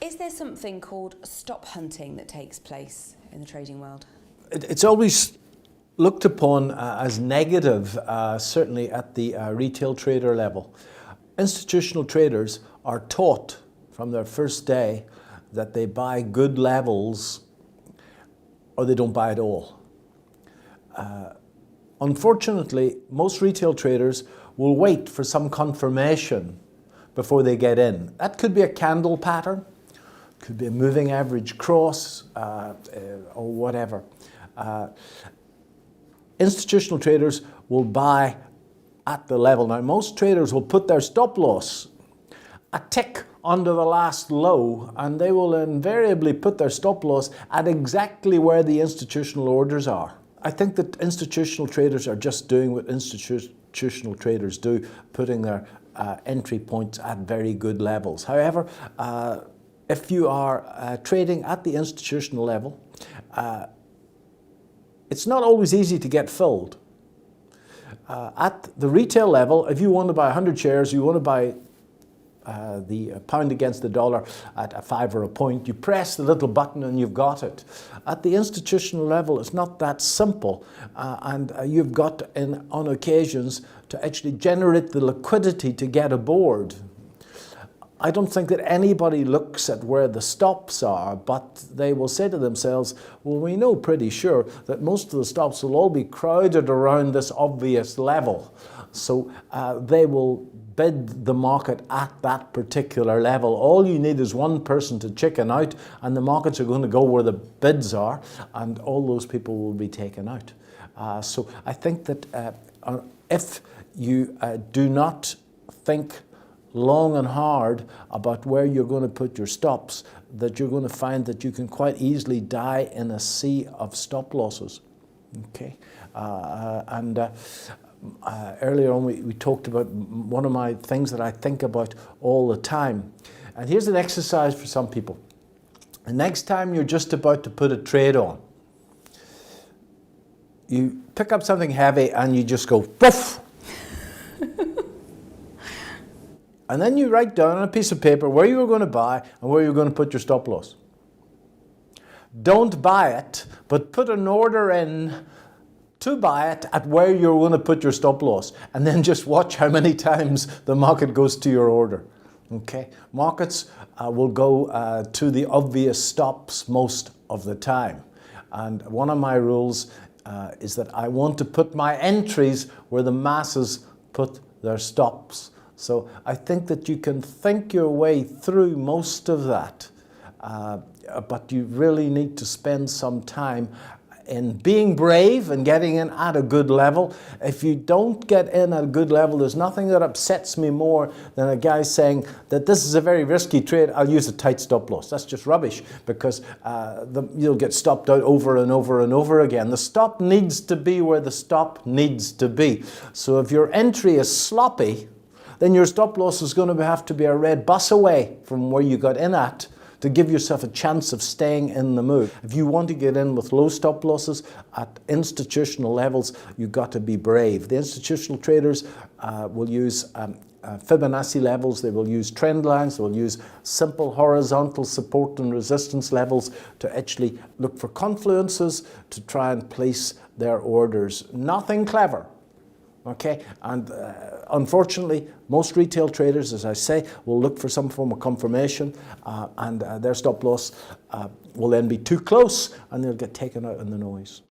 Is there something called stop hunting that takes place in the trading world? It's always looked upon as negative, certainly at the retail trader level. Institutional traders are taught from their first day that they buy good levels or they don't buy at all. Unfortunately, most retail traders will wait for some confirmation before they get in. That could be a candle pattern, could be a moving average cross, or whatever. Institutional traders will buy at the level. Now, most traders will put their stop loss a tick under the last low, and they will invariably put their stop loss at exactly where the institutional orders are. I think that institutional traders are just doing what institutional traders do, putting their entry points at very good levels. However, if you are trading at the institutional level, it's not always easy to get filled. At the retail level, if you want to buy 100 shares, you want to buy the pound against the dollar at a 5 or a point, you press the little button and you've got it. At the institutional level, it's not that simple, and you've got, on occasions, to actually generate the liquidity to get aboard. I don't think that anybody looks at where the stops are, but they will say to themselves, well, we know pretty sure that most of the stops will all be crowded around this obvious level. So they will bid the market at that particular level. All you need is one person to chicken out, and the markets are going to go where the bids are, and all those people will be taken out. So I think that if you do not think long and hard about where you're going to put your stops, that you're going to find that you can quite easily die in a sea of stop losses. Okay, earlier on we talked about one of my things that I think about all the time. And here's an exercise for some people. The next time you're just about to put a trade on, you pick up something heavy and you just go, poof! And then you write down on a piece of paper where you were going to buy and where you're going to put your stop loss. Don't buy it, but put an order in to buy it at where you're going to put your stop loss, and then just watch how many times the market goes to your order. Okay, markets will go to the obvious stops most of the time, and one of my rules is that I want to put my entries where the masses put their stops. So I think that you can think your way through most of that, but you really need to spend some time in being brave and getting in at a good level. If you don't get in at a good level, there's nothing that upsets me more than a guy saying that this is a very risky trade, I'll use a tight stop loss. That's just rubbish, because you'll get stopped out over and over and over again. The stop needs to be where the stop needs to be. So if your entry is sloppy, then your stop loss is going to have to be a red bus away from where you got in at to give yourself a chance of staying in the move. If you want to get in with low stop losses at institutional levels, you've got to be brave. The institutional traders will use Fibonacci levels, they will use trend lines, they will use simple horizontal support and resistance levels to actually look for confluences to try and place their orders. Nothing clever. Okay, and unfortunately, most retail traders, as I say, will look for some form of confirmation, and their stop loss will then be too close, and they'll get taken out in the noise.